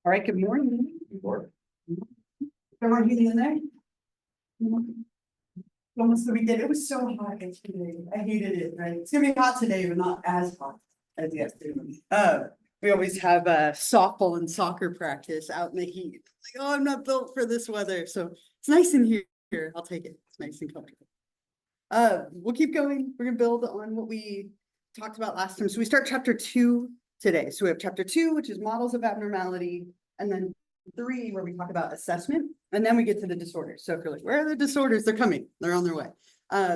All right, good morning. Good morning. Everyone getting in there? Almost the weekend. It was so hot yesterday. I hated it, right? It's gonna be hot today, but not as hot as yesterday. We always have softball and soccer practice out in the heat. Like, oh, I'm not built for this weather. So it's nice in here. I'll take it. It's nice and comfortable. We'll keep going. We're gonna build on what we talked about last time. So we start chapter 2 today. So we have chapter 2, which is models of abnormality, and then 3, where we talk about assessment, and then we get to the disorders. So if you're like, where are the disorders? They're coming. They're on their way.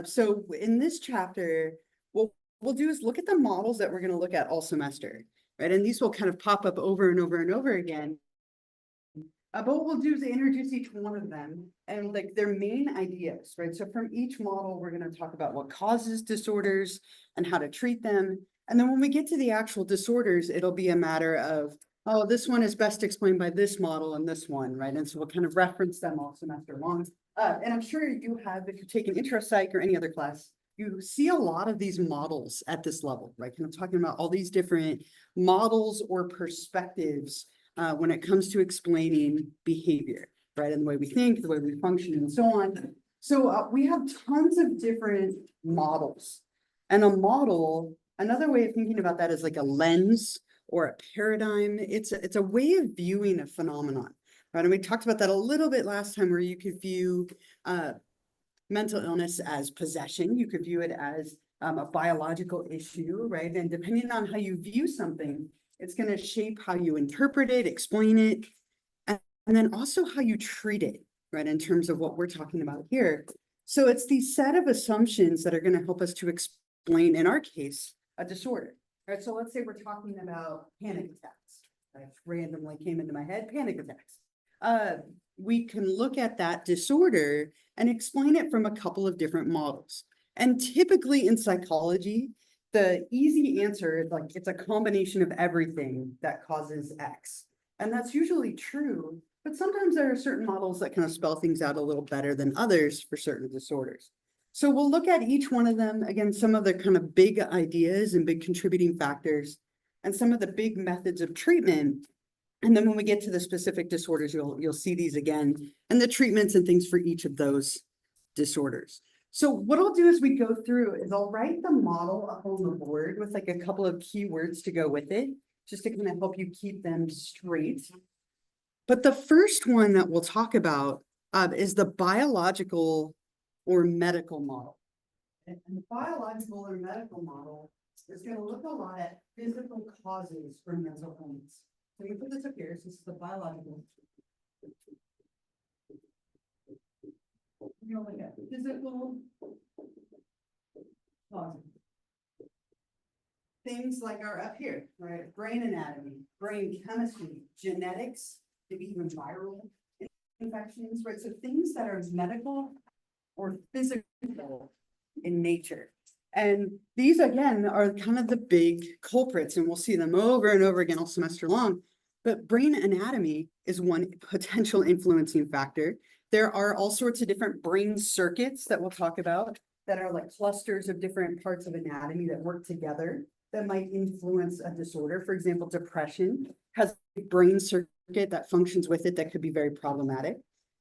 So in this chapter, what we'll do is look at the models that we're going to look at all semester, right? And these will kind of pop up over and over and over again. But what we'll do is introduce each one of them and like their main ideas, right? So from each model, we're going to talk about what causes disorders and how to treat them. And then when we get to the actual disorders, it'll be a matter of, oh, this one is best explained by this model and this one, right? And so we'll kind of reference them all semester long. And I'm sure you have, if you take an intro psych or any other class, you see a lot of these models at this level, right? Kind of talking about all these different models or perspectives when it comes to explaining behavior, right? And the way we think, the way we function, and so on. So we have tons of different models. And a model, another way of thinking about that is like a lens or a paradigm. It's a way of viewing a phenomenon, right? And we talked about that a little bit last time, where you could view mental illness as possession. You could view it as a biological issue, right? And depending on how you view something, it's going to shape how you interpret it, explain it, and then also how you treat it, right? In terms of what we're talking about here. So it's these set of assumptions that are going to help us to explain, in our case, a disorder, right? So let's say we're talking about panic attacks. That randomly came into my head, panic attacks. We can look at that disorder and explain it from a couple of different models. And typically in psychology, the easy answer is like, it's a combination of everything that causes X. And that's usually true, but sometimes there are certain models that kind of spell things out a little better than others for certain disorders. So we'll look at each one of them, again, some of the kind of big ideas and big contributing factors, and some of the big methods of treatment. And then when we get to the specific disorders, you'll see these again, and the treatments and things for each of those disorders. So what I'll do as we go through is I'll write the model up on the board with like a couple of keywords to go with it, just to kind of help you keep them straight. But the first one that we'll talk about is the biological or medical model. And the biological or medical model is going to look a lot at physical causes for mental illness. So we put this up here. So this is the biological. You know, like a physical causes. Things like are up here, right? Brain anatomy, brain chemistry, genetics, maybe even viral infections, right? So things that are medical or physical in nature. And these, again, are kind of the big culprits, and we'll see them over and over again all semester long. But brain anatomy is one potential influencing factor. There are all sorts of different brain circuits that we'll talk about that are like clusters of different parts of anatomy that work together that might influence a disorder. For example, depression has a brain circuit that functions with it that could be very problematic.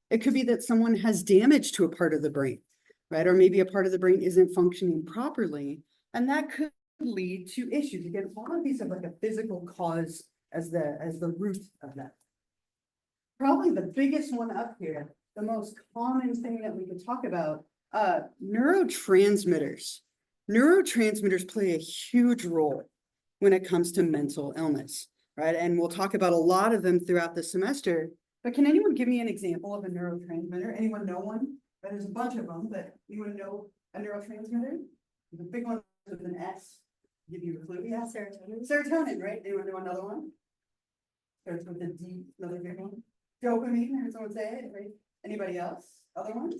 It could be that someone has damage to a part of the brain, right? Or maybe a part of the brain isn't functioning properly, and that could lead to issues. Again, all of these have like a physical cause as the root of that. Probably the biggest one up here, the most common thing that we could talk about, neurotransmitters. Neurotransmitters play a huge role when it comes to mental illness, right? And we'll talk about a lot of them throughout the semester, but can anyone give me an example of a neurotransmitter? Anyone know one? There's a bunch of them, but anyone know a neurotransmitter? The big one with an S. Give you a clue. Yeah, serotonin. Serotonin, right? Anyone know another one? Starts with a D, another big one. Dopamine, heard someone say it, right? Anybody else? Other ones?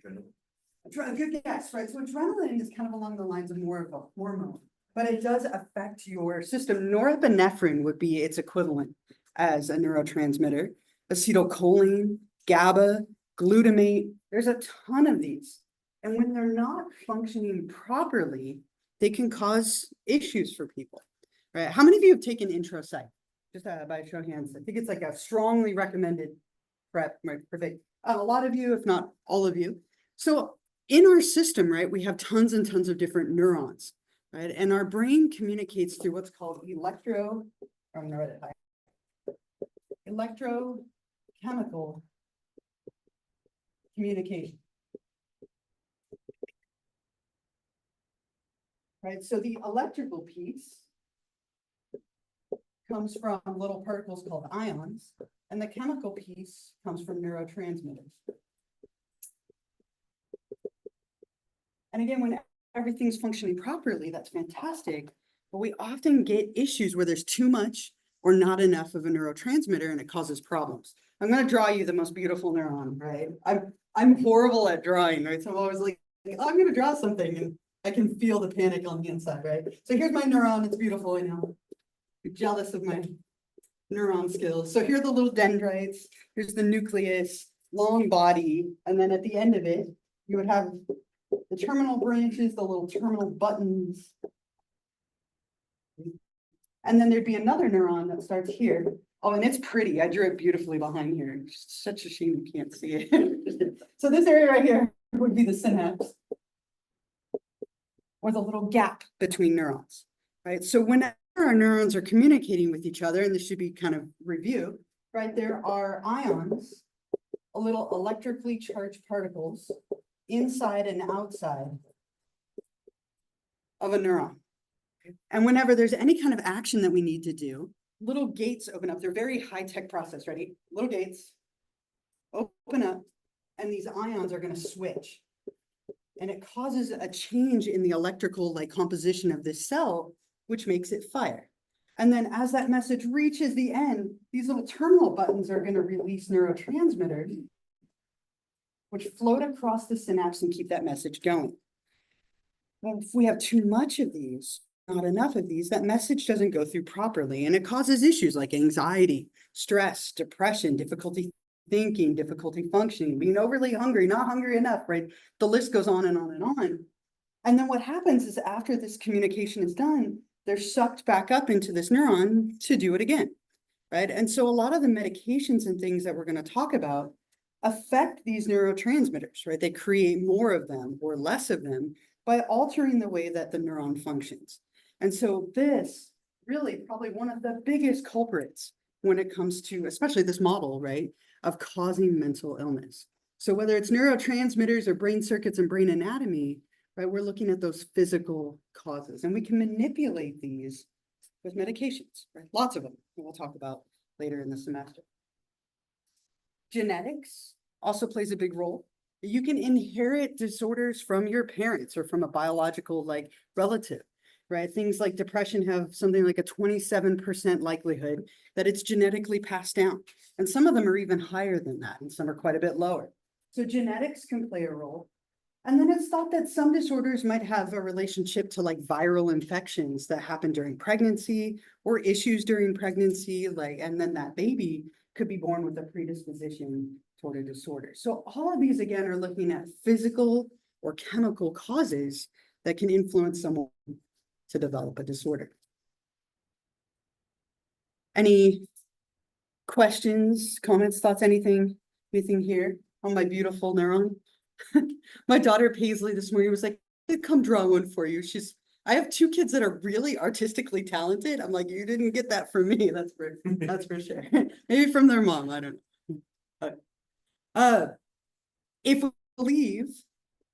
Good guess, right? So adrenaline is kind of along the lines of more of a hormone, but it does affect your system. Norepinephrine would be its equivalent as a neurotransmitter. Acetylcholine, GABA, glutamate, there's a ton of these. And when they're not functioning properly, they can cause issues for people, right? How many of you have taken intro psych? Just by a show of hands. I think it's like a strongly recommended prep, right? Perfect. A lot of you, if not all of you. So in our system, right, we have tons and tons of different neurons, right? And our brain communicates through what's called I'm gonna write it high. Electrochemical communication. Right, so the electrical piece comes from little particles called ions, and the chemical piece comes from neurotransmitters. And again, when everything's functioning properly, that's fantastic, but we often get issues where there's too much or not enough of a neurotransmitter and it causes problems. I'm going to draw you the most beautiful neuron, right? I'm horrible at drawing, right? So I'm always like, oh, I'm going to draw something, and I can feel the panic on the inside, right? So here's my neuron. It's beautiful. I know. I'm jealous of my neuron skills. So here are the little dendrites. Here's the nucleus, long body, and then at the end of it, you would have the terminal branches, the little terminal buttons. And then there'd be another neuron that starts here. Oh, and it's pretty. I drew it beautifully behind here. It's such a shame you can't see it. So this area right here would be the synapse, or the little gap between neurons, right? So whenever our neurons are communicating with each other, and this should be kind of review, right? There are ions, a little electrically charged particles inside and outside of a neuron. And whenever there's any kind of action that we need to do, little gates open up. They're very high-tech process. Ready? Little gates open up, and these ions are going to switch. And it causes a change in the electrical composition of this cell, which makes it fire. And then as that message reaches the end, these little terminal buttons are going to release neurotransmitters, which float across the synapse and keep that message going. Well, if we have too much of these, not enough of these, that message doesn't go through properly, and it causes issues like anxiety, stress, depression, difficulty thinking, difficulty functioning, being overly hungry, not hungry enough, right? The list goes on and on and on. And then what happens is after this communication is done, they're sucked back up into this neuron to do it again, right? And so a lot of the medications and things that we're going to talk about affect these neurotransmitters, right? They create more of them or less of them by altering the way that the neuron functions. And so this really probably one of the biggest culprits when it comes to, especially this model, right, of causing mental illness. So whether it's neurotransmitters or brain circuits and brain anatomy, right, we're looking at those physical causes, and we can manipulate these with medications, right? Lots of them, and we'll talk about later in the semester. Genetics also plays a big role. You can inherit disorders from your parents or from a biological relative, right? Things like depression have something like a 27% likelihood that it's genetically passed down. And some of them are even higher than that, and some are quite a bit lower. So genetics can play a role. And then it's thought that some disorders might have a relationship to viral infections that happen during pregnancy or issues during pregnancy, and then that baby could be born with a predisposition toward a disorder. So all of these, again, are looking at physical or chemical causes that can influence someone to develop a disorder. Any questions, comments, thoughts, anything here on my beautiful neuron? My daughter Paisley this morning was like, come draw one for you. I have two kids that are really artistically talented. I'm like, you didn't get that from me. That's for sure. Maybe from their mom. I don't know. If we believe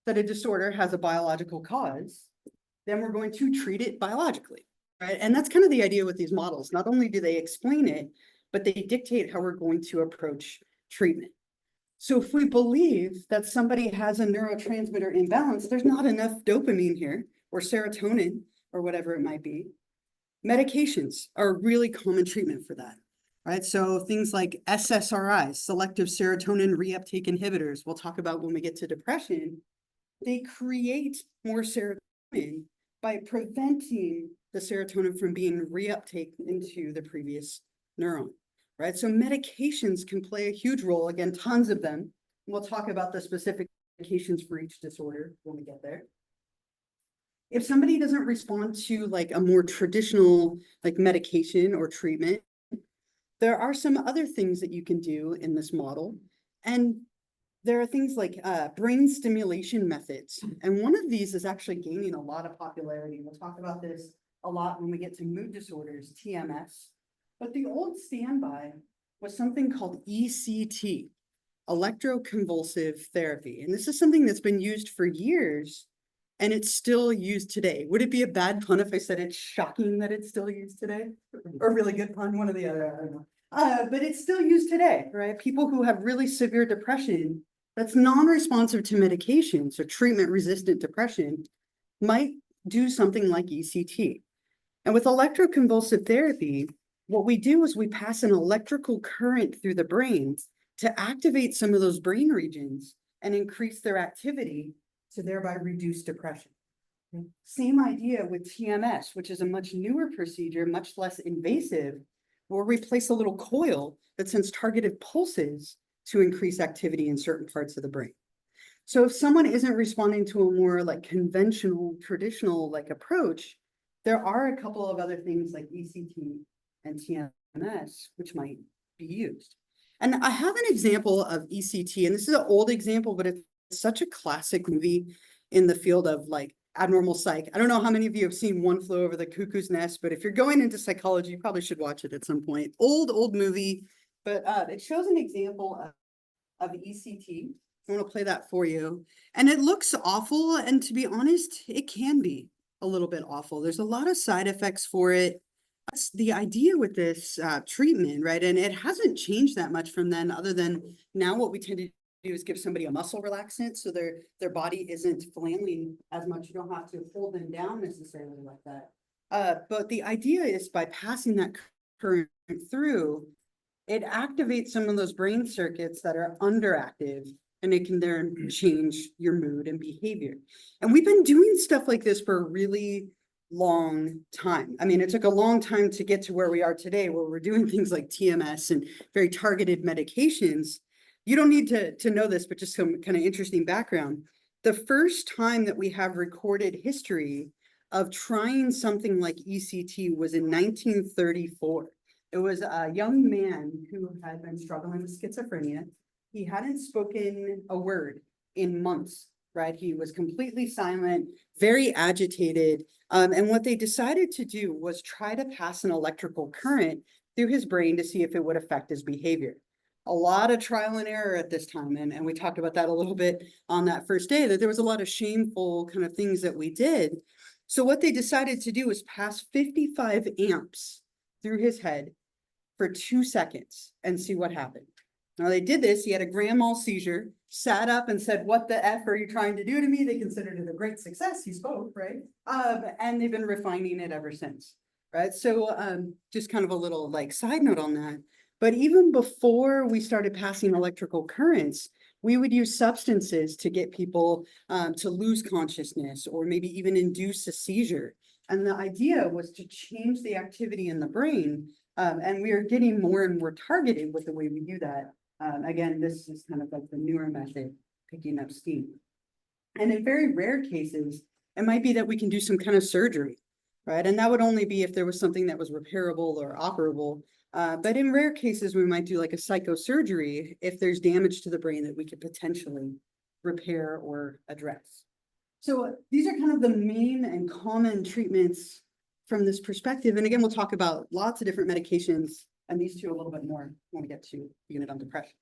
that a disorder has a biological cause, then we're going to treat it biologically, right? And that's kind of the idea with these models. Not only do they explain it, but they dictate how we're going to approach treatment. So if we believe that somebody has a neurotransmitter imbalance, there's not enough dopamine here or serotonin, or whatever it might be. Medications are a really common treatment for that, right? So things like SSRIs, selective serotonin reuptake inhibitors, we'll talk about when we get to depression. They create more serotonin by preventing the serotonin from being reuptake into the previous neuron, right? So medications can play a huge role, again, tons of them. We'll talk about the specific medications for each disorder when we get there. If somebody doesn't respond to like a more traditional like medication or treatment, there are some other things that you can do in this model. And there are things like brain stimulation methods. And one of these is actually gaining a lot of popularity. We'll talk about this a lot when we get to mood disorders, TMS. But the old standby was something called ECT, electroconvulsive therapy. And this is something that's been used for years and it's still used today. Would it be a bad pun if I said it's shocking that it's still used today? Or a really good pun, one or the other, I don't know. But it's still used today, right? People who have really severe depression that's non-responsive to medication, so treatment-resistant depression, might do something like ECT. And with electroconvulsive therapy, what we do is we pass an electrical current through the brain to activate some of those brain regions and increase their activity to thereby reduce depression. Same idea with TMS, which is a much newer procedure, much less invasive, where we place a little coil that sends targeted pulses to increase activity in certain parts of the brain. So if someone isn't responding to a more like conventional, traditional like approach, there are a couple of other things like ECT and TMS, which might be used. And I have an example of ECT, and this is an old example, but it's such a classic movie in the field of like abnormal psych. I don't know how many of you have seen One Flew Over the Cuckoo's Nest, but if you're going into psychology, you probably should watch it at some point. Old movie, but it shows an example of ECT. I want to play that for you. And it looks awful, and to be honest, it can be a little bit awful. There's a lot of side effects for it. That's the idea with this treatment, right? And it hasn't changed that much from then, other than now what we tend to do is give somebody a muscle relaxant so their body isn't flailing as much. You don't have to hold them down necessarily like that. But the idea is by passing that current through, it activates some of those brain circuits that are underactive, and it can then change your mood and behavior. And we've been doing stuff like this for a really long time. I mean, it took a long time to get to where we are today, where we're doing things like TMS and very targeted medications. You don't need to know this, but just some kind of interesting background. The first time that we have recorded history of trying something like ECT was in 1934. It was a young man who had been struggling with schizophrenia. He hadn't spoken a word in months, right? He was completely silent, very agitated. And what they decided to do was try to pass an electrical current through his brain to see if it would affect his behavior. A lot of trial and error at this time. And we talked about that a little bit on that first day, that there was a lot of shameful kind of things that we did. So what they decided to do was pass 55 amps through his head for 2 seconds and see what happened. Now they did this, he had a grand mal seizure, sat up and said, "What the F are you trying to do to me?" They considered it a great success, he spoke, right? And they've been refining it ever since, right? So just kind of a little like side note on that. But even before we started passing electrical currents, we would use substances to get people to lose consciousness or maybe even induce a seizure. And the idea was to change the activity in the brain. And we are getting more and more targeted with the way we do that. Again, this is kind of like the newer method, picking up steam. And in very rare cases, it might be that we can do some kind of surgery, right? And that would only be if there was something that was repairable or operable. But in rare cases, we might do like a psychosurgery if there's damage to the brain that we could potentially repair or address. So these are kind of the main and common treatments from this perspective. And again, we'll talk about lots of different medications and these two a little bit more when we get to unit on depression.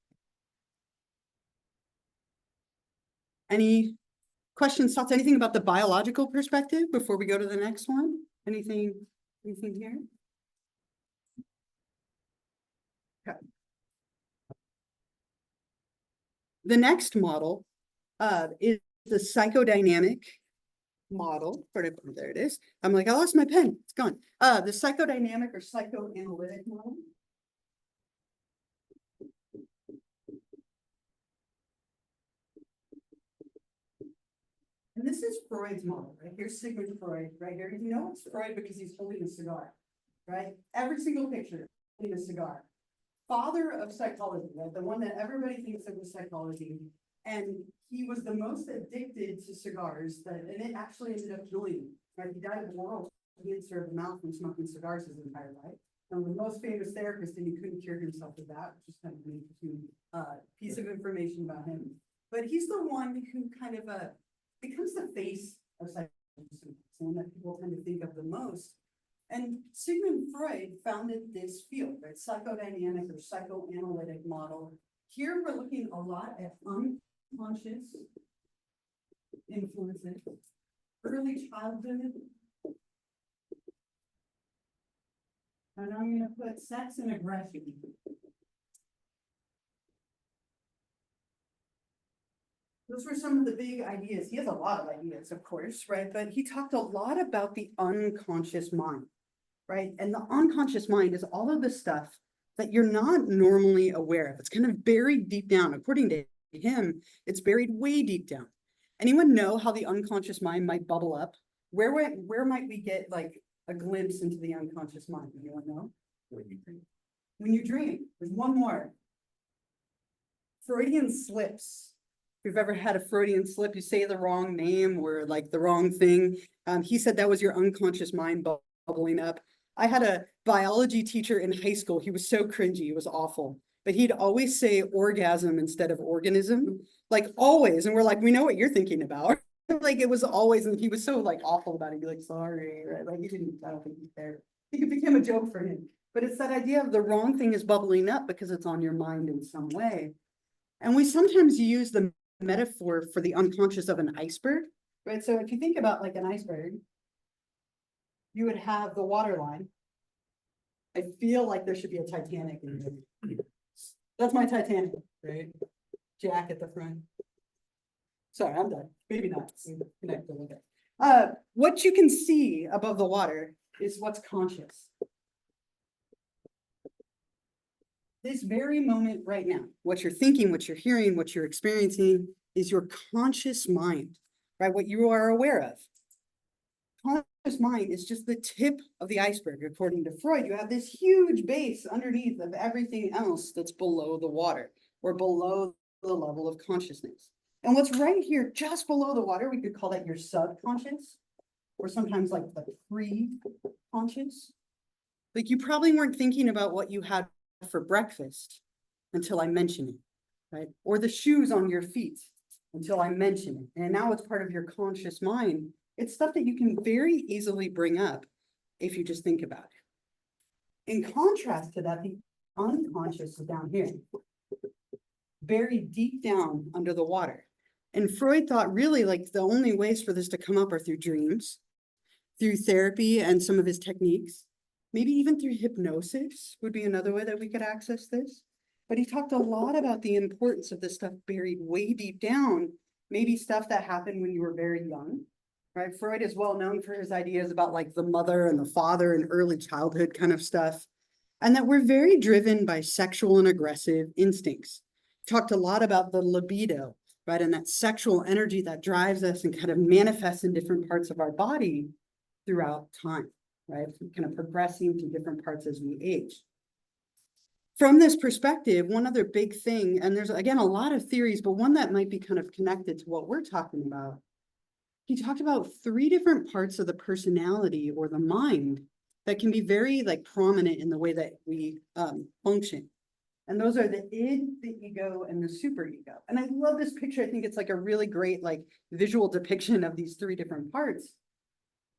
Any questions, thoughts, anything about the biological perspective before we go to the next one? Anything here? Okay. The next model is the psychodynamic model, there it is. I'm like, I lost my pen, it's gone. The psychodynamic or psychoanalytic model. And this is Freud's model, right? Here's Sigmund Freud, right here. You know it's Freud because he's holding a cigar, right? Every single picture, holding a cigar. Father of psychology, right? The one that everybody thinks of as psychology. And he was the most addicted to cigars and it actually ended up killing him, right? He died of oral cancer of the mouth from smoking cigars his entire life. And the most famous therapist, and he couldn't cure himself of that, which is kind of an interesting piece of information about him. But he's the one who kind of becomes the face of psychology, someone that people tend to think of the most. And Sigmund Freud founded this field, right? Psychodynamic or psychoanalytic model. Here we're looking a lot at unconscious influences, early childhood. And I'm going to put sex and aggression. Those were some of the big ideas. He has a lot of ideas, of course, right? But he talked a lot about the unconscious mind, right? And the unconscious mind is all of the stuff that you're not normally aware of. It's kind of buried deep down. According to him, it's buried way deep down. Anyone know how the unconscious mind might bubble up? Where might we get like a glimpse into the unconscious mind? Anyone know? When you dream. When you dream. There's one more. Freudian slips. If you've ever had a Freudian slip, you say the wrong name or like the wrong thing. He said that was your unconscious mind bubbling up. I had a biology teacher in high school. He was so cringy. It was awful. But he'd always say orgasm instead of organism, like always. And we're like, we know what you're thinking about. Like it was always, and he was so like awful about it. He'd be like, sorry, right? Like he didn't, I don't think he cared. It became a joke for him. But it's that idea of the wrong thing is bubbling up because it's on your mind in some way. And we sometimes use the metaphor for the unconscious of an iceberg, right? So if you think about like an iceberg, you would have the water line. I feel like there should be a Titanic in there. That's my Titanic, right? Jack at the front. Sorry, I'm done. Maybe not. Connect a little bit. What you can see above the water is what's conscious. This very moment right now, what you're thinking, what you're hearing, what you're experiencing is your conscious mind, right? What you are aware of. Conscious mind is just the tip of the iceberg. According to Freud, you have this huge base underneath of everything else that's below the water or below the level of consciousness. And what's right here, just below the water, we could call that your subconscious, or sometimes like the pre-conscious. Like you probably weren't thinking about what you had for breakfast until I mention it, right? Or the shoes on your feet until I mention it. And now it's part of your conscious mind. It's stuff that you can very easily bring up if you just think about it. In contrast to that, the unconscious is down here, buried deep down under the water. And Freud thought really like the only ways for this to come up are through dreams, through therapy and some of his techniques. Maybe even through hypnosis would be another way that we could access this. But he talked a lot about the importance of this stuff buried way deep down, maybe stuff that happened when you were very young, right? Freud is well known for his ideas about like the mother and the father and early childhood kind of stuff. And that we're very driven by sexual and aggressive instincts. Talked a lot about the libido, right? And that sexual energy that drives us and kind of manifests in different parts of our body throughout time. Right? Kind of progressing to different parts as we age. From this perspective, one other big thing, and there's again a lot of theories, but one that might be kind of connected to what we're talking about. He talked about 3 different parts of the personality or the mind that can be very like prominent in the way that we function. And those are the id, the ego, and the superego. And I love this picture. I think it's like a really great like visual depiction of these 3 different parts.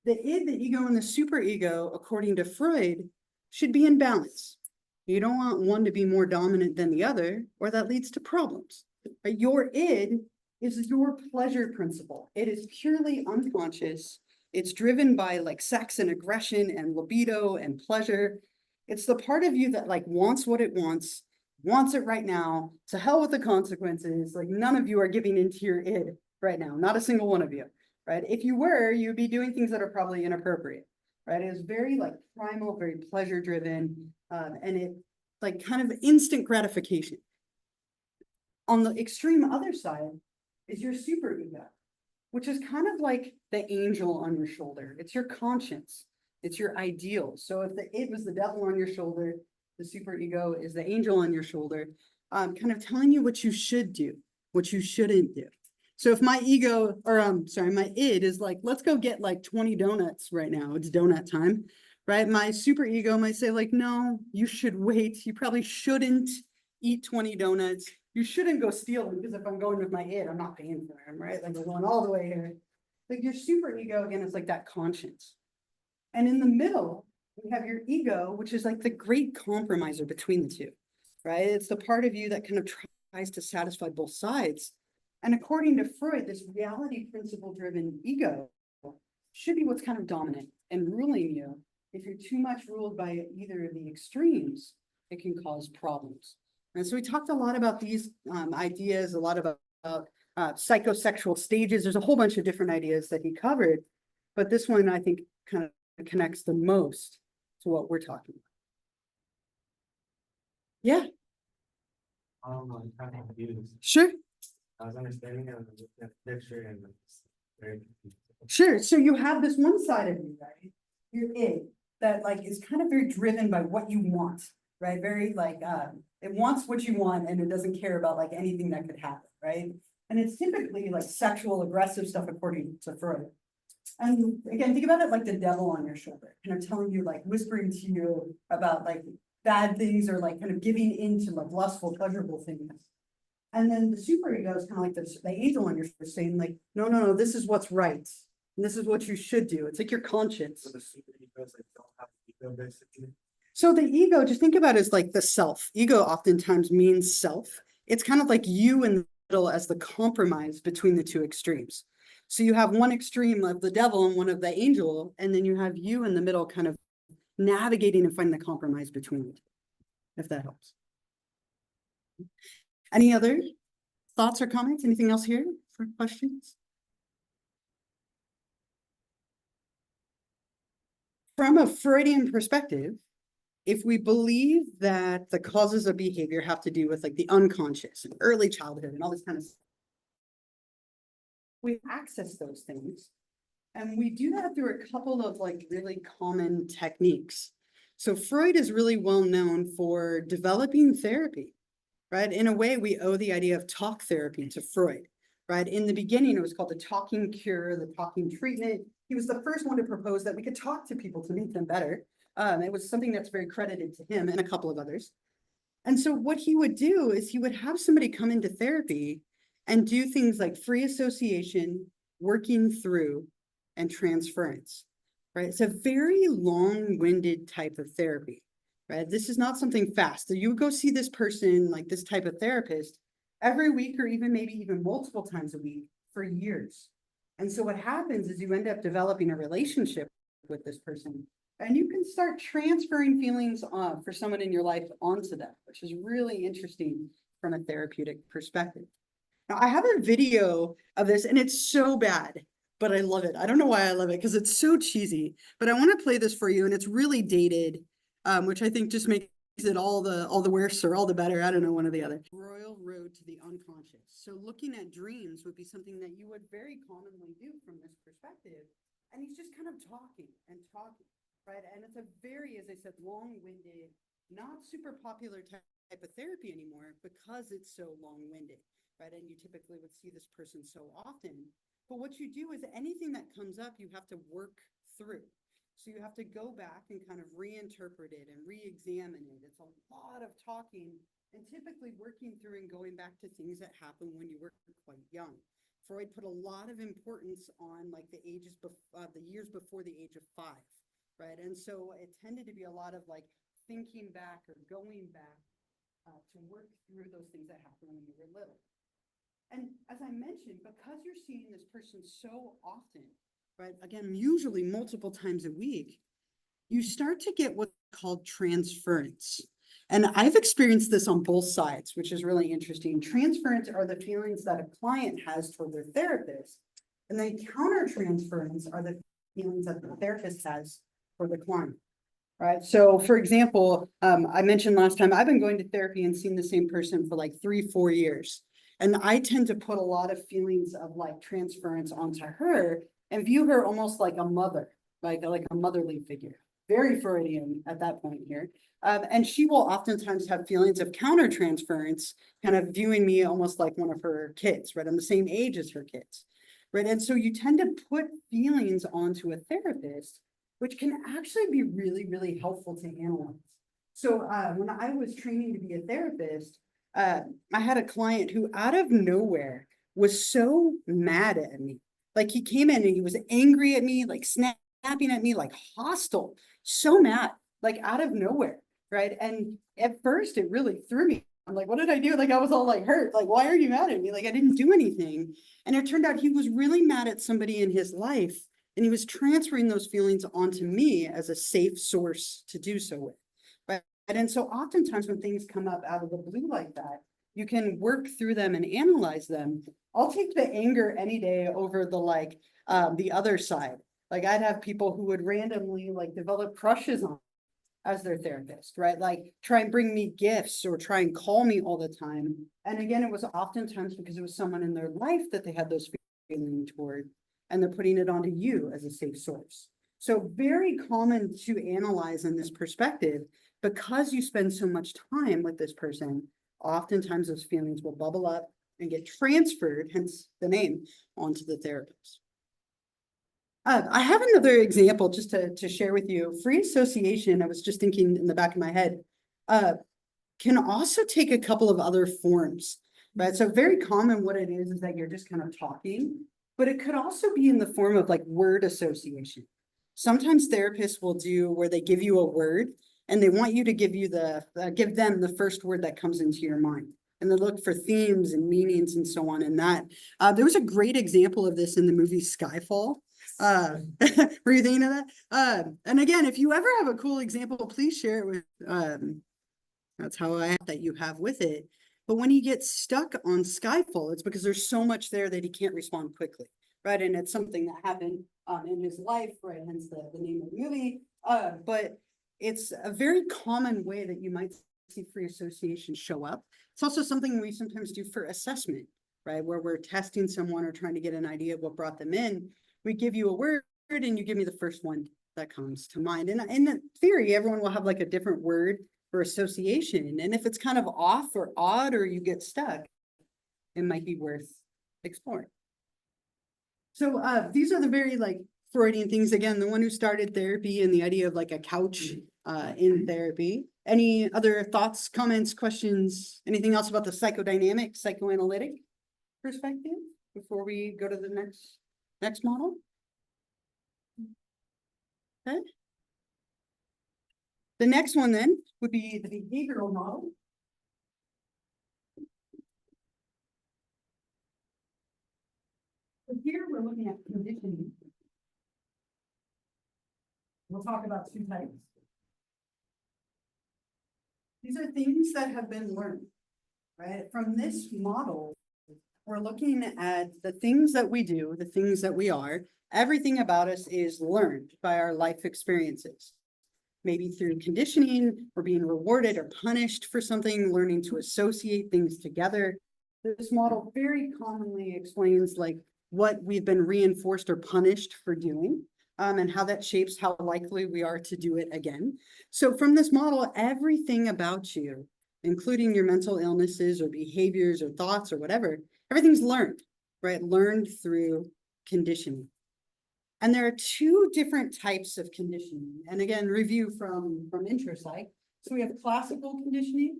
The id, the ego, and the superego, according to Freud, should be in balance. You don't want one to be more dominant than the other, or that leads to problems. But your id is your pleasure principle. It is purely unconscious. It's driven by like sex and aggression and libido and pleasure. It's the part of you that like wants what it wants it right now. To hell with the consequences. Like none of you are giving into your id right now, not a single one of you. right? If you were, you'd be doing things that are probably inappropriate, right? It was very like primal, very pleasure driven, and it like kind of instant gratification. On the extreme other side is your super ego, which is kind of like the angel on your shoulder. It's your conscience. It's your ideal. So if the it was the devil on your shoulder, the super ego is the angel on your shoulder, kind of telling you what you should do, what you shouldn't do. So if my ego, or sorry, my id is like, let's go get like 20 donuts right now. It's donut time, right? My super ego might say like, no, you should wait. You probably shouldn't eat 20 donuts. You shouldn't go steal them because if I'm going with my id, I'm not paying for them, right? Like we're going all the way here. Like your super ego, again, is like that conscience. And in the middle, we have your ego, which is like the great compromiser between the two, right? It's the part of you that kind of tries to satisfy both sides. And according to Freud, this reality principle driven ego should be what's kind of dominant and ruling you. If you're too much ruled by either of the extremes, it can cause problems. And so we talked a lot about these ideas, a lot about psychosexual stages. There's a whole bunch of different ideas that he covered, but this one I think kind of connects the most to what we're talking about. Yeah. I'm kind of confused. Sure. I was understanding it with the picture and it's very confusing. Sure. So you have this one side of you, right? Your id that like is kind of very driven by what you want, right? Very like it wants what you want and it doesn't care about like anything that could happen, right? And it's typically like sexual aggressive stuff according to Freud. And again, think about it like the devil on your shoulder, kind of telling you, like whispering to you about like bad things or like kind of giving into like lustful, pleasurable things. And then the super ego is kind of like the angel on your shoulder saying like, no, no, no, this is what's right. And this is what you should do. It's like your conscience. So the super egos like don't have ego basically. So the ego, just think about it as like the self. Ego oftentimes means self. It's kind of like you in the middle as the compromise between the two extremes. So you have one extreme of the devil and one of the angel, and then you have you in the middle kind of navigating and finding the compromise between the two, if that helps. Any other thoughts or comments? Anything else here for questions? From a Freudian perspective, if we believe that the causes of behavior have to do with like the unconscious and early childhood and all this kind of stuff, we access those things. And we do that through a couple of like really common techniques. So Freud is really well known for developing therapy, right? In a way, we owe the idea of talk therapy to Freud, right? In the beginning, it was called the talking cure, the talking treatment. He was the first one to propose that we could talk to people to make them better. It was something that's very credited to him and a couple of others. And so what he would do is he would have somebody come into therapy and do things like free association, working through, and transference, right? It's a very long-winded type of therapy, right? This is not something fast. So you would go see this person, like this type of therapist, every week or even maybe even multiple times a week for years. And so what happens is you end up developing a relationship with this person and you can start transferring feelings for someone in your life onto them, which is really interesting from a therapeutic perspective. Now, I have a video of this and it's so bad, but I love it. I don't know why I love it because it's so cheesy, but I want to play this for you and it's really dated, which I think just makes it all the worse or all the better. I don't know, one or the other. Royal Road to the Unconscious. So looking at dreams would be something that you would very commonly do from this perspective. And he's just kind of talking and talking, right? And it's a very, as I said, long-winded, not super popular type of therapy anymore because it's so long-winded, right? And you typically would see this person so often. But what you do is anything that comes up, you have to work through. So you have to go back and kind of reinterpret it and re-examine it. It's a lot of talking and typically working through and going back to things that happened when you were quite young. Freud put a lot of importance on like the ages, the years before the age of 5, right? And so it tended to be a lot of like thinking back or going back to work through those things that happened when you were little. And as I mentioned, because you're seeing this person so often, right, again, usually multiple times a week, you start to get what's called transference. And I've experienced this on both sides, which is really interesting. Transference are the feelings that a client has toward their therapist And then countertransference are the feelings that the therapist has for the client. Right, so for example, I mentioned last time, I've been going to therapy and seeing the same person for like 3-4 years. And I tend to put a lot of feelings of like transference onto her and view her almost like a mother, like a motherly figure. Very Freudian at that point here. And she will oftentimes have feelings of countertransference, kind of viewing me almost like one of her kids, right? I'm the same age as her kids, right? And so you tend to put feelings onto a therapist, which can actually be really, really helpful to analyze. So when I was training to be a therapist, I had a client who out of nowhere was so mad at me. Like he came in and he was angry at me, like snapping at me, like hostile, so mad, like out of nowhere, right? And at first it really threw me. I'm like, what did I do? Like I was all like hurt, like, why are you mad at me? Like I didn't do anything. And it turned out he was really mad at somebody in his life. And he was transferring those feelings onto me as a safe source to do so with. Right. And so oftentimes when things come up out of the blue like that, you can work through them and analyze them. I'll take the anger any day over the other side. Like I'd have people who would randomly like develop crushes on as their therapist, right? Like try and bring me gifts or try and call me all the time. And again, it was oftentimes because it was someone in their life that they had those feelings toward, and they're putting it onto you as a safe source. So very common to analyze in this perspective, because you spend so much time with this person, oftentimes those feelings will bubble up and get transferred, hence the name, onto the therapist. I have another example just to share with you. Free association, I was just thinking in the back of my head, can also take a couple of other forms, right? So very common what it is that you're just kind of talking, but it could also be in the form of like word association. Sometimes therapists will do where they give you a word and they want you to give them the first word that comes into your mind. And they look for themes and meanings and so on in that. There was a great example of this in the movie Skyfall. Were you thinking of that? And again, if you ever have a cool example, please share it with, that's how that you have with it. But when he gets stuck on Skyfall, it's because there's so much there that he can't respond quickly, right? And it's something that happened in his life, right? Hence the name of the movie. But it's a very common way that you might see free association show up. It's also something we sometimes do for assessment, right? Where we're testing someone or trying to get an idea of what brought them in. We give you a word and you give me the first one that comes to mind. And in theory, everyone will have like a different word for association. And if it's kind of off or odd or you get stuck, it might be worth exploring. So these are the very like Freudian things. Again, the one who started therapy and the idea of like a couch in therapy. Any other thoughts, comments, questions, anything else about the psychodynamic, psychoanalytic perspective before we go to the next model? Okay. The next one then would be the behavioral model. So here we're looking at conditioning. We'll talk about two types. These are things that have been learned, right? From this model, we're looking at the things that we do, the things that we are. Everything about us is learned by our life experiences. Maybe through conditioning or being rewarded or punished for something, learning to associate things together. This model very commonly explains like what we've been reinforced or punished for doing, and how that shapes how likely we are to do it again. So from this model, everything about you, including your mental illnesses or behaviors or thoughts or whatever, everything's learned, right? Learned through conditioning. And there are two different types of conditioning. And again, review from intro psych. So we have classical conditioning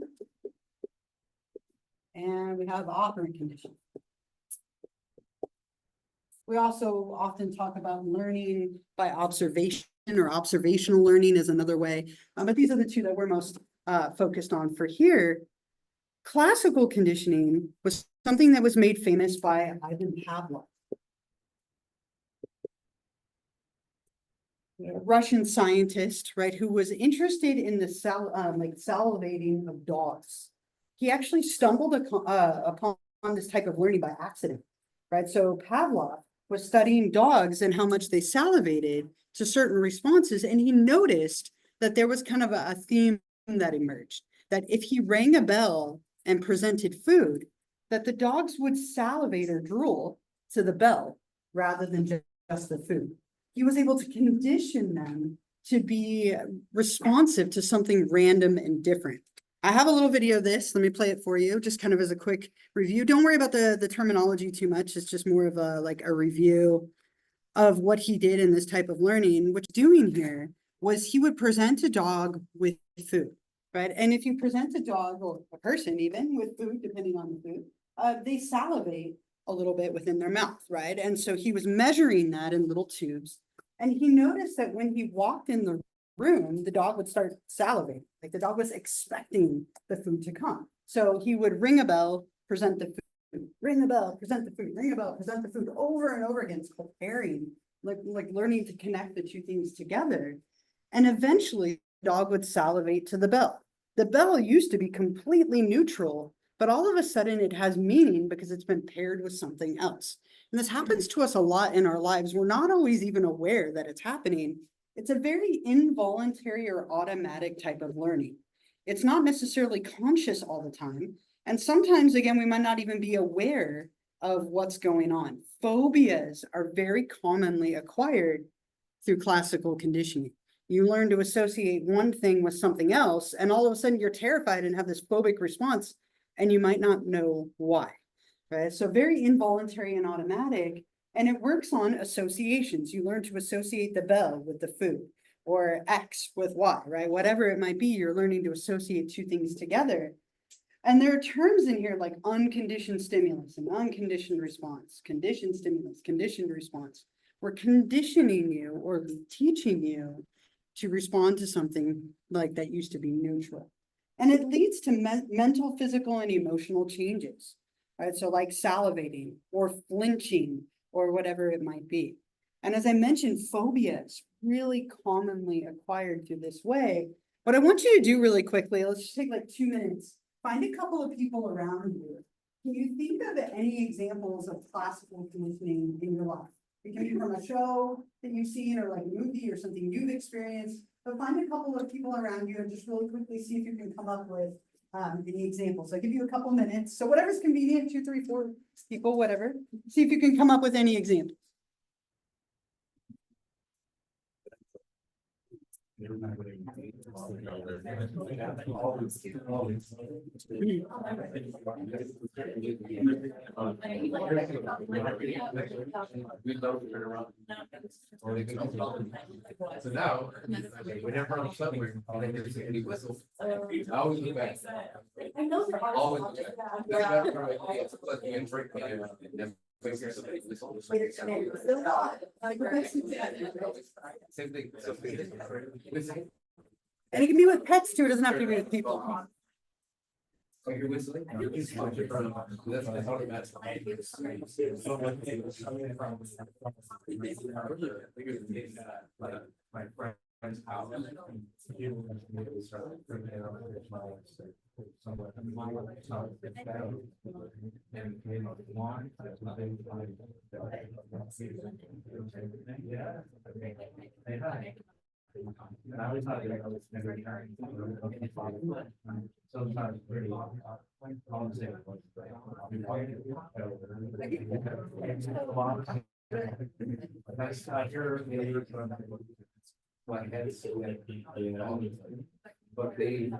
and we have operant conditioning. We also often talk about learning by observation, or observational learning is another way. But these are the two that we're most focused on for here. Classical conditioning was something that was made famous by Ivan Pavlov, a Russian scientist, right, who was interested in the salivating of dogs. He actually stumbled upon this type of learning by accident, right? So Pavlov was studying dogs and how much they salivated to certain responses. And he noticed that there was kind of a theme that emerged, that if he rang a bell and presented food, that the dogs would salivate or drool to the bell rather than just the food. He was able to condition them to be responsive to something random and different. I have a little video of this. Let me play it for you, just kind of as a quick review. Don't worry about the terminology too much. It's just more of a like a review of what he did in this type of learning. What he's doing here was he would present a dog with food, right? And if you present a dog or a person even with food, depending on the food, they salivate a little bit within their mouth, right? And so he was measuring that in little tubes. And he noticed that when he walked in the room, the dog would start salivating, like the dog was expecting the food to come. So he would ring a bell, present the food, ring a bell, present the food, ring a bell, present the food over and over again. It's called pairing, like learning to connect the two things together. And eventually the dog would salivate to the bell. The bell used to be completely neutral, but all of a sudden it has meaning because it's been paired with something else. And this happens to us a lot in our lives. We're not always even aware that it's happening. It's a very involuntary or automatic type of learning. It's not necessarily conscious all the time. And sometimes, again, we might not even be aware of what's going on. Phobias are very commonly acquired through classical conditioning. You learn to associate one thing with something else, and all of a sudden you're terrified and have this phobic response, and you might not know why. Right? So very involuntary and automatic. And it works on associations. You learn to associate the bell with the food or X with Y, right? Whatever it might be, you're learning to associate two things together. And there are terms in here like unconditioned stimulus and unconditioned response, conditioned stimulus, conditioned response. We're conditioning you or teaching you to respond to something like that used to be neutral. And it leads to mental, physical, and emotional changes, right? So like salivating or flinching, or whatever it might be. And as I mentioned, phobia is really commonly acquired through this way. What I want you to do really quickly, let's just take like 2 minutes, find a couple of people around you. Can you think of any examples of classical conditioning in your life? It can be from a show that you've seen or like a movie or something you've experienced, but find a couple of people around you and just really quickly see if you can come up with any examples. I'll give you a couple minutes. So whatever's convenient, 2, 3, 4 people, whatever. See if you can come up with any examples. So now, whenever I'm somewhere, they just say, "Hey, whistle." I always look back. Always look back. Doesn't matter where I am, it's like me and Drake, and then same thing. Whistling. And it can be with pets too, it doesn't have to be with people. So you're whistling. That's automatic. My friend's house. I always thought I was never sometimes pretty long. But they,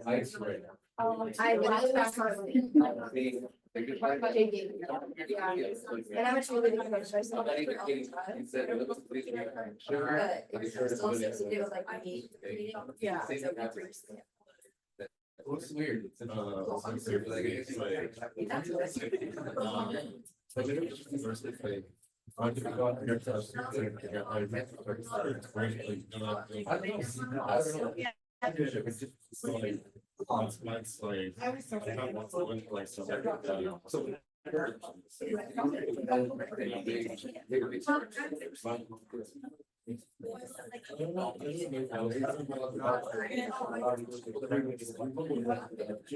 I swear. And I'm actually really good. So I still like it all the time. But it still seems to do with like my need. Yeah. What's weird?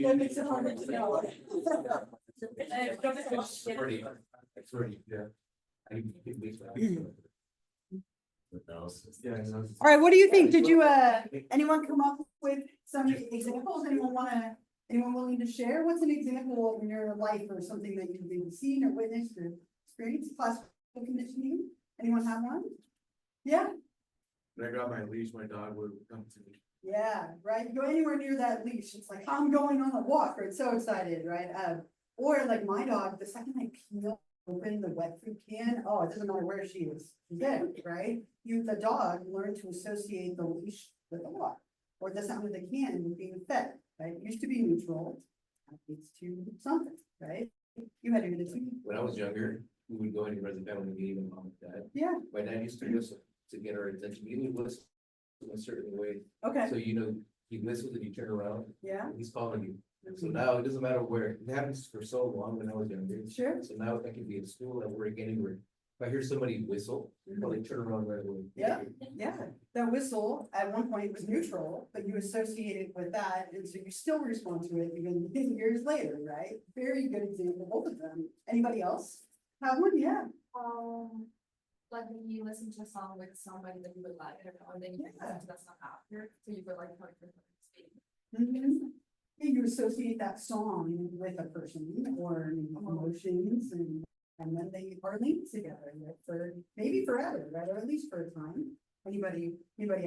That makes it harder to know. It's pretty, yeah. I can keep these back. Yeah, no. All right, what do you think? Did you, anyone come up with some examples? Anyone willing to share? What's an example in your life or something that you've maybe seen or witnessed or experienced, classical conditioning? Anyone have one? Yeah, When I got my leash, my dog would come to me. yeah, right. You go anywhere near that leash, it's like, I'm going on a walk, right? So excited, right? Or like my dog, the second I peel open the wet food can, oh, it doesn't matter where she is, she's there, right? The dog learned to associate the leash with the walk, or the sound of the can with being fed, right? It used to be neutral, it's to something, right? You had to do the two. When I was younger, we would go anywhere the family meeting with mom and dad. Yeah, My dad used to whistle to get our attention. He would whistle in a certain way. okay, So, you know, he whistles and you turn around, yeah, he's calling you. So now it doesn't matter where. It happens for so long when I was younger. sure. So now I can be in school, at work, anywhere. If I hear somebody whistle, I'll like turn around right away. Yeah. Yeah, that whistle at one point was neutral, but you associate it with that, and so you still respond to it even years later, right? Very good example, both of them. Anybody else have one? Yeah. Like when you listen to a song with somebody that you would like, and then you can listen to that song after, so you would like how it speak. Mhm. And you associate that song with a person or emotions and then they are linked together, right, for maybe forever, right, or at least for a time. Anybody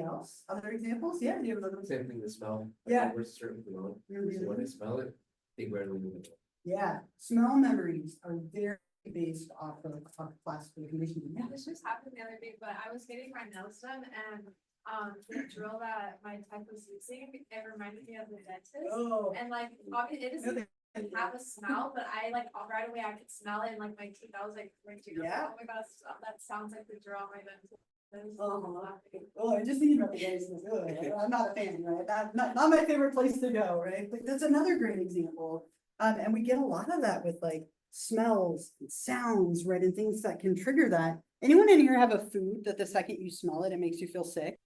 else? Other examples? Yeah, you have another. Same thing with smell. Yeah. We're certain to Mhm. So when I smell it, they rarely move it. Yeah, smell memories are very based off of classical conditioning. Yeah. This just happened the other day, but I was getting my nails done and, the drill that my tech was using, it reminded me of the dentist. Oh. And like, obviously, it doesn't have a smell, but I like, right away I could smell it in like my teeth, I was like, Yeah. oh my gosh, that sounds like the drill on my dentist. Oh, I just thinking about the guys, I'm not a fan, right? Not my favorite place to go, right? But that's another great example. And we get a lot of that with like smells, and sounds, right? And things that can trigger that. Anyone in here have a food that the second you smell it, it makes you feel sick?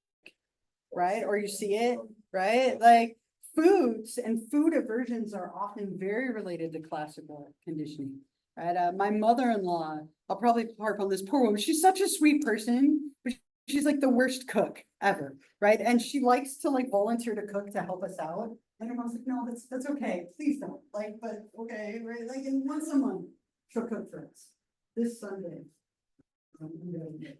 Right? Or you see it, right? Like foods and food aversions are often very related to classical conditioning. Right? My mother-in-law, I'll probably harp on this poor woman. She's such a sweet person, but she's like the worst cook ever, right? And she likes to like volunteer to cook to help us out. And everyone's like, no, that's okay. Please don't. Like, but okay, right? Like, and once a month, she'll cook for us. This Sunday.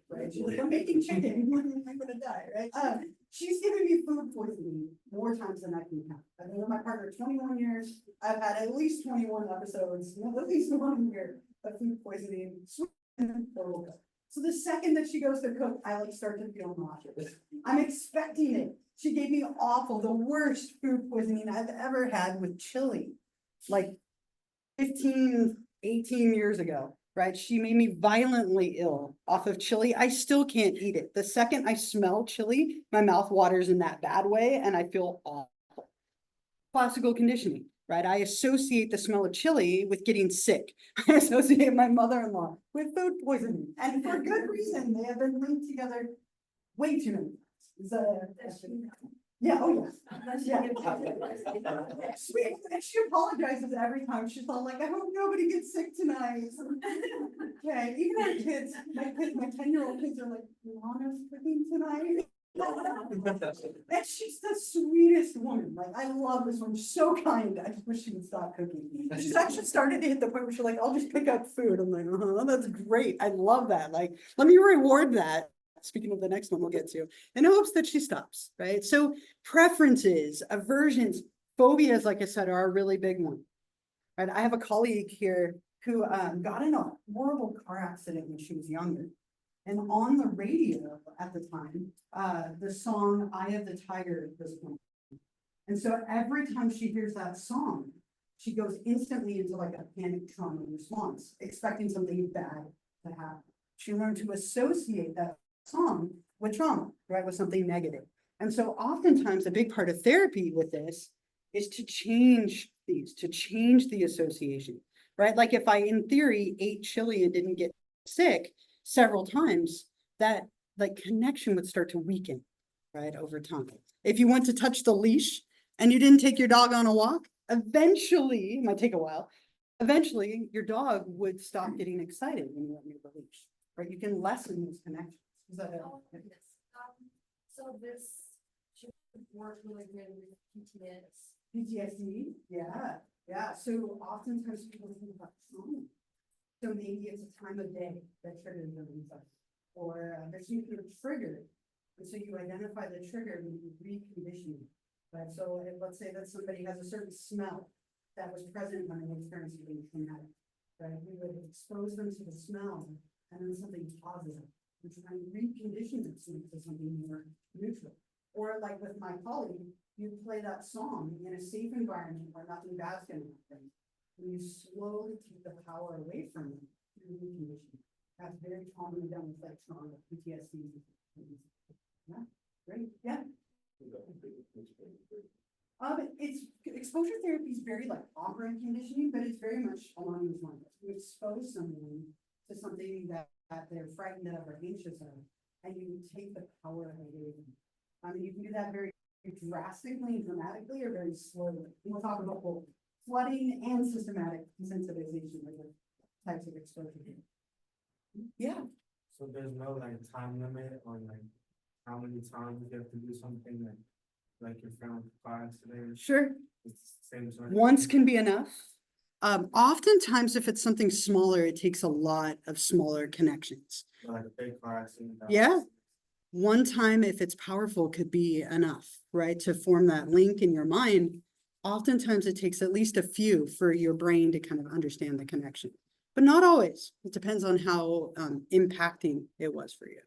Right? She's like, I'm making chicken. I'm gonna die, right? She's given me food poisoning more times than I can count. I've been with my partner 21 years. I've had at least 21 episodes, at least 1 year of food poisoning. So the second that she goes to cook, I like start to feel nauseous. I'm expecting it. She gave me awful, the worst food poisoning I've ever had with chili, like 15, 18 years ago. Right? She made me violently ill off of chili. I still can't eat it. The second I smell chili, my mouth waters in that bad way and I feel awful. Classical conditioning, right? I associate the smell of chili with getting sick. I associate my mother-in-law with food poisoning, and for good reason. They have been linked together way too many times. Yeah, oh yes. Yeah. Sweet, and she apologizes every time. She's all like, I hope nobody gets sick tonight. Okay, even our kids, my 10-year-old kids are like, Lana's cooking tonight. And she's the sweetest woman. Like, I love this one. She's so kind. I just wish she would stop cooking. She's actually started to hit the point where she's like, I'll just pick up food. I'm like, that's great. I love that. Like, let me reward that. Speaking of the next one we'll get to, in hopes that she stops, right? So preferences, aversions, phobias, like I said, are a really big one. Right? I have a colleague here who got in a horrible car accident when she was younger. And on the radio at the time, the song Eye of the Tiger was playing. And so every time she hears that song, she goes instantly into like a panic trauma response, expecting something bad to happen. She learned to associate that song with trauma, right, with something negative. And so oftentimes a big part of therapy with this is to change these, to change the association, right? Like if I, in theory, ate chili and didn't get sick several times, that like connection would start to weaken, right, over time. If you went to touch the leash and you didn't take your dog on a walk, eventually, it might take a while, eventually your dog would stop getting excited when you went near the leash, right? You can lessen those connections. Is that Oh, goodness. So this should work really good with PTS. PTSD? Yeah, yeah. So oftentimes people think about trauma. So maybe it's a time of day that triggers the inside, or there's some kind of trigger. And so you identify the trigger and you recondition it. Right? So let's say that somebody has a certain smell that was present when they experienced being traumatic. Right? We would expose them to the smell and then something positive. We try and recondition it to something more neutral. Or like with my colleague, you play that song in a safe environment where nothing bad's gonna happen. And you slowly take the power away from them through reconditioning. That's very commonly done with like trauma, PTSD. Yeah, great, yeah. It's exposure therapy is very like operant conditioning, but it's very much along these lines. You expose someone to something that they're frightened of or anxious of, and you take the power away from them. You can do that very drastically and dramatically or very slowly. We'll talk about both flooding and systematic desensitization of the types of exposure. Yeah, So there's no like time limit on like how many times you have to do something like your friend class today? sure. It's the same sort of. Once can be enough. Oftentimes, if it's something smaller, it takes a lot of smaller connections. Like a big class. And Yeah. One time, if it's powerful, could be enough, right? To form that link in your mind. Oftentimes, it takes at least a few for your brain to kind of understand the connection, but not always. It depends on how impacting it was for you.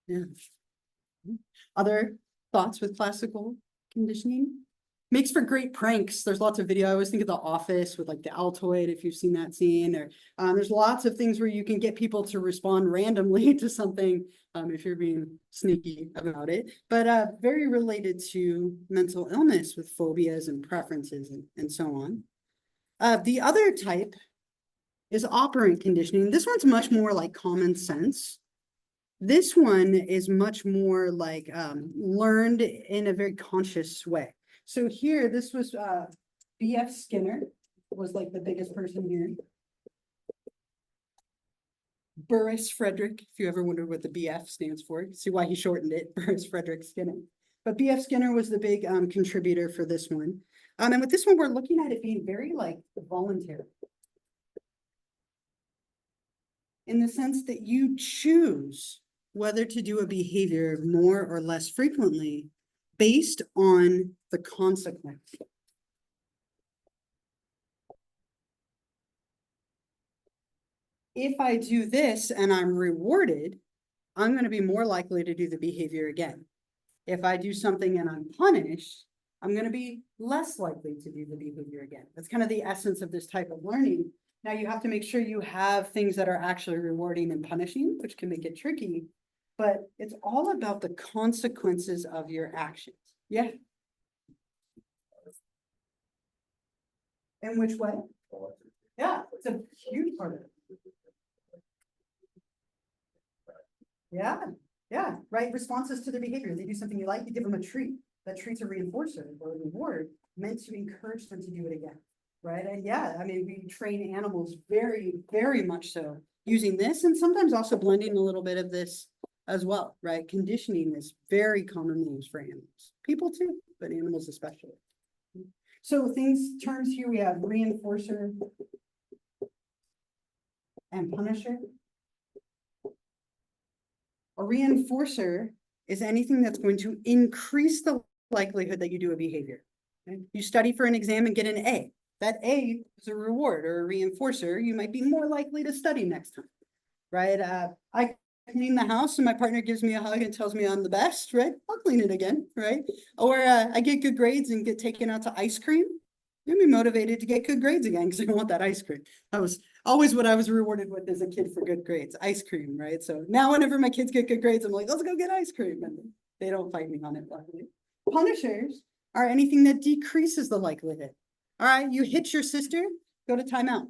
Yeah. Other thoughts with classical conditioning? Makes for great pranks. There's lots of video. I always think of The Office with like the Altoid, if you've seen that scene, or there's lots of things where you can get people to respond randomly to something if you're being sneaky about it, but very related to mental illness with phobias and preferences and so on. The other type is operant conditioning. This one's much more like common sense. This one is much more like learned in a very conscious way. So here, this was B.F. Skinner was like the biggest person here. Burris Frederick, if you ever wondered what the BF stands for, see why he shortened it, Burris Frederick Skinner. But B.F. Skinner was the big contributor for this one. And with this one, we're looking at it being very like voluntary. In the sense that you choose whether to do a behavior more or less frequently based on the consequence. If I do this and I'm rewarded, I'm going to be more likely to do the behavior again. If I do something and I'm punished, I'm going to be less likely to do the behavior again. That's kind of the essence of this type of learning. Now you have to make sure you have things that are actually rewarding and punishing, which can make it tricky, but it's all about the consequences of your actions. Yeah. In which way? Yeah, it's a huge part of it. Yeah, right. Responses to their behavior. They do something you like, you give them a treat. That treat's a reinforcer or a reward meant to encourage them to do it again. Right. And yeah, I mean, we train animals very, very much so using this and sometimes also blending a little bit of this as well. Right. Conditioning is very commonly used for animals, people too, but animals especially. So terms here we have reinforcer and punisher. A reinforcer is anything that's going to increase the likelihood that you do a behavior. Okay? You study for an exam and get an A. That A is a reward or a reinforcer. You might be more likely to study next time, right? I clean the house and my partner gives me a hug and tells me I'm the best, right? I'll clean it again, right? Or I get good grades and get taken out to ice cream. You'll be motivated to get good grades again because I want that ice cream. That was always what I was rewarded with as a kid for good grades, ice cream, right? So now whenever my kids get good grades, I'm like, let's go get ice cream. And they don't fight me on it, luckily. Punishers are anything that decreases the likelihood. All right, you hit your sister, go to timeout,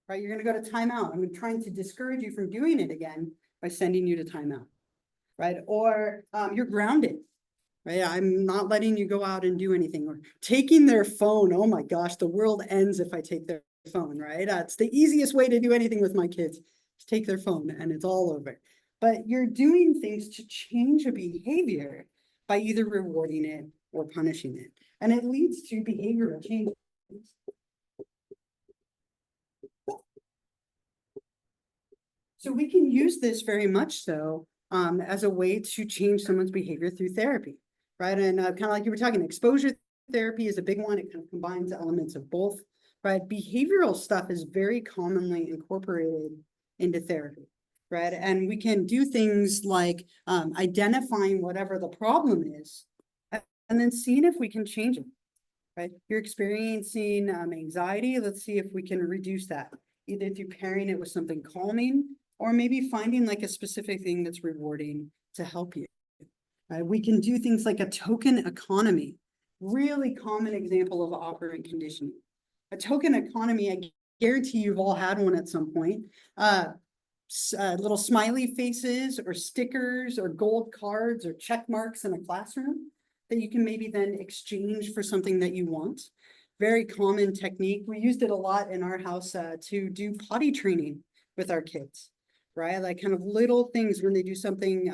right? You're going to go to timeout. I'm trying to discourage you from doing it again by sending you to timeout. right? Or you're grounded, right? I'm not letting you go out and do anything, or taking their phone. Oh my gosh, the world ends if I take their phone, right? It's the easiest way to do anything with my kids, is take their phone and it's all over. But you're doing things to change a behavior by either rewarding it or punishing it. And it leads to behavioral change. So we can use this very much so as a way to change someone's behavior through therapy, right? And kind of like you were talking, exposure therapy is a big one. It kind of combines elements of both, right? Behavioral stuff is very commonly incorporated into therapy, right? And we can do things like identifying whatever the problem is and then seeing if we can change it, right? You're experiencing anxiety. Let's see if we can reduce that, either through pairing it with something calming or maybe finding like a specific thing that's rewarding to help you. We can do things like a token economy, really common example of operant conditioning. A token economy, I guarantee you've all had one at some point. Little smiley faces or stickers or gold cards or check marks in a classroom that you can maybe then exchange for something that you want. Very common technique. We used it a lot in our house to do potty training with our kids, right? Like kind of little things when they do something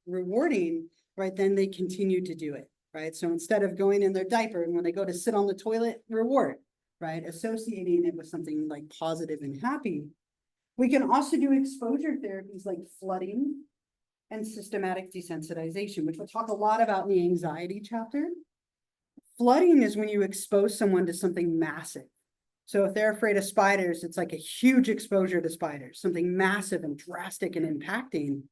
rewarding, right? Then they continue to do it, right? So instead of going in their diaper and when they go to sit on the toilet, reward, right? Associating it with something like positive and happy. We can also do exposure therapies like flooding and systematic desensitization, which we'll talk a lot about in the anxiety chapter. Flooding is when you expose someone to something massive. So if they're afraid of spiders, it's like a huge exposure to spiders, something massive and drastic and impacting.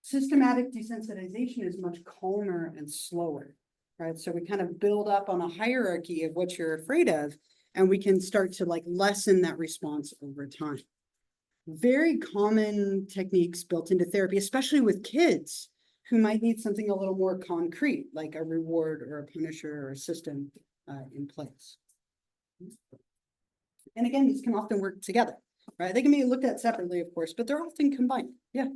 Systematic desensitization is much calmer and slower, right? So we kind of build up on a hierarchy of what you're afraid of, and we can start to like lessen that response over time. Very common techniques built into therapy, especially with kids who might need something a little more concrete, like a reward or a punisher or a system in place. And again, these can often work together, right? They can be looked at separately, of course, but they're often combined. Yeah.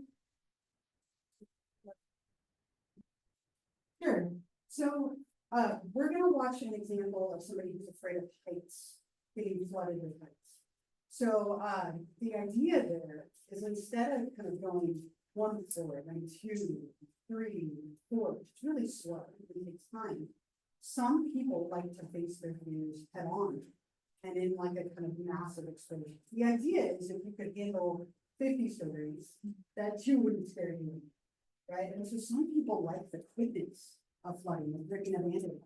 Sure. So we're going to watch an example of somebody who's afraid of heights, getting flooded with heights. So the idea there is instead of kind of going 1 floor, then 2, 3, 4, it's really slow. It takes time. Some people like to face their fears head on and in like a kind of massive exposure. The idea is if you could handle 50 stories, that too wouldn't scare you, right? And so some people like the quickness of flooding, of ripping a band-aid.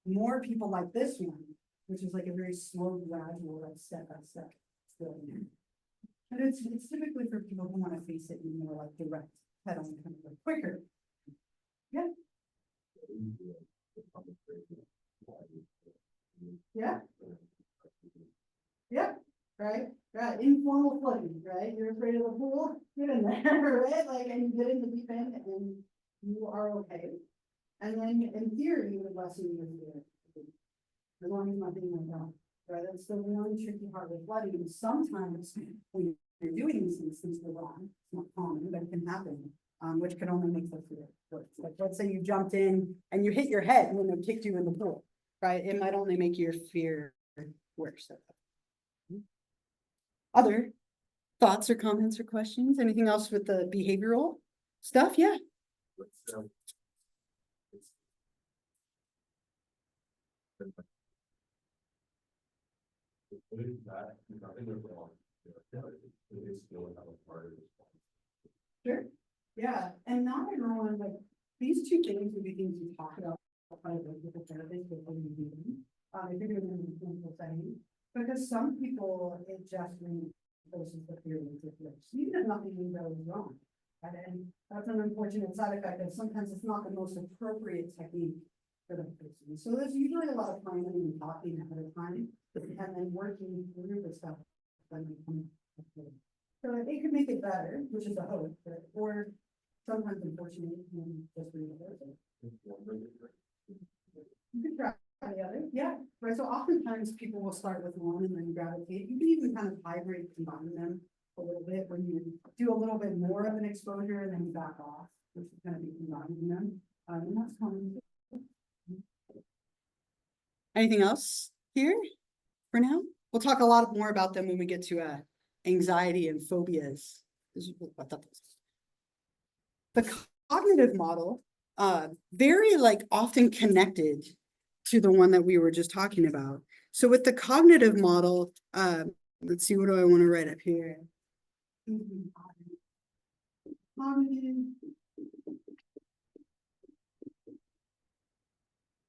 More people like this one, which is like a very slow, gradual, like step by step. But it's typically for people who want to face it in more like direct, head on, kind of like quicker. Yeah. Yeah. Yeah. Right. Right. Informal flooding. Right. You're afraid of the pool. Get in there. Right. Like, and you get in the deep end, and you are okay. And then, in theory, you would lessen your fear. As long as nothing like that. Right, that's the really tricky part with flooding. Sometimes when you're doing these things go wrong. It's not common, but it can happen, which can only make the fear worse. Like let's say you jumped in and you hit your head when they kicked you in the pool, right? It might only make your fear worse. Other thoughts or comments or questions? Anything else with the behavioral stuff? Yeah. Sure. Yeah, and not everyone, like, these two things would be things you talk about with the therapist before you do them. If you're doing them in a clinical setting, because some people, it just reinforces the fear of the fear. Even if nothing goes wrong. And that's an unfortunate side effect, and sometimes it's not the most appropriate technique for the person. So there's usually a lot of planning and talking ahead of time, and then working through the stuff. So it could make it better, which is a hope, or sometimes unfortunately, you can just reverse it. You could try the other, yeah, right. So oftentimes people will start with one and then gravitate. You can even kind of hybrid, combine them a little bit when you do a little bit more of an exposure and then you back off. Which is gonna be combining them, and that's common. Anything else here for now? We'll talk a lot more about them when we get to anxiety and phobias. This is what that is. The cognitive model, very like often connected to the one that we were just talking about. So with the cognitive model, let's see, what do I want to write up here? Cognitive.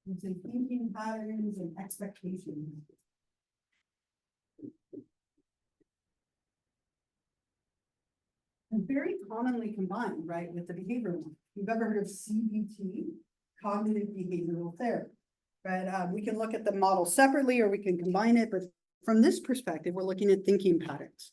It's in thinking patterns and expectations. And very commonly combined, right, with the behavioral one. You've ever heard of CBT, cognitive behavioral therapy, right? We can look at the model separately or we can combine it, but from this perspective, we're looking at thinking patterns.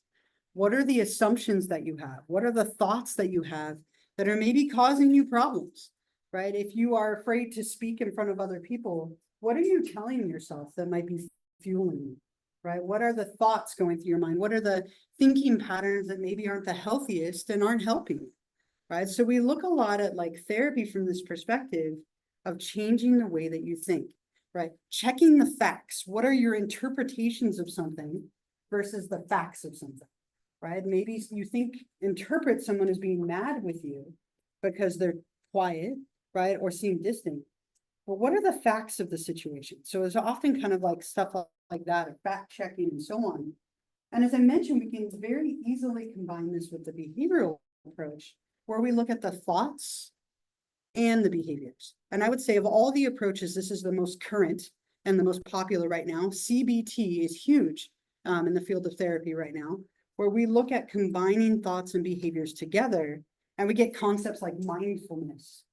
What are the assumptions that you have? What are the thoughts that you have that are maybe causing you problems, right? If you are afraid to speak in front of other people, what are you telling yourself that might be fueling you, right? What are the thoughts going through your mind? What are the thinking patterns that maybe aren't the healthiest and aren't helping you, right? So we look a lot at like therapy from this perspective of changing the way that you think, right? Checking the facts. What are your interpretations of something versus the facts of something, right? Maybe you interpret someone as being mad with you because they're quiet, right? Or seem distant. But what are the facts of the situation? So it's often kind of like stuff like that, or fact checking and so on. And as I mentioned, we can very easily combine this with the behavioral approach, where we look at the thoughts and the behaviors. And I would say of all the approaches, this is the most current and the most popular right now. CBT is huge in the field of therapy right now, where we look at combining thoughts and behaviors together, and we get concepts like mindfulness.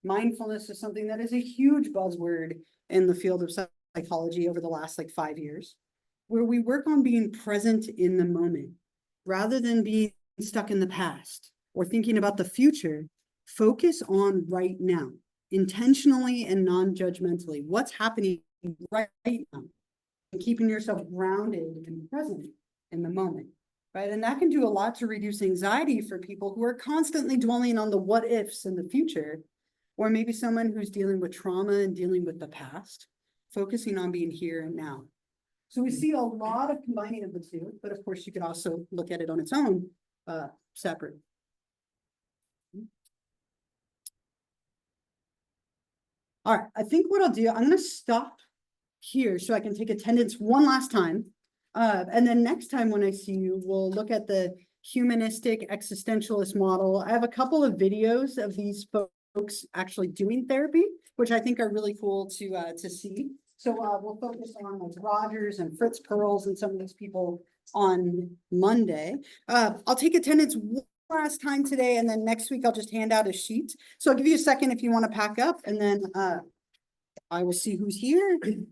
Mindfulness is something that is a huge buzzword in the field of psychology over the last like 5 years, where we work on being present in the moment rather than being stuck in the past or thinking about the future. Focus on right now, intentionally and non-judgmentally. What's happening right now, and keeping yourself grounded and present in the moment, right? And that can do a lot to reduce anxiety for people who are constantly dwelling on the what ifs in the future, or maybe someone who's dealing with trauma and dealing with the past, focusing on being here and now. So we see a lot of combining of the two, but of course you could also look at it on its own, separate. All right, I think what I'll do, I'm gonna stop here so I can take attendance one last time. And then next time when I see you, we'll look at the humanistic existentialist model. I have a couple of videos of these folks actually doing therapy, which I think are really cool to see. So we'll focus on like Rogers and Fritz Perls and some of these people on Monday. I'll take attendance one last time today, and then next week I'll just hand out a sheet. So I'll give you a second if you want to pack up, and then I will see who's here and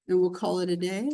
we'll call it a day.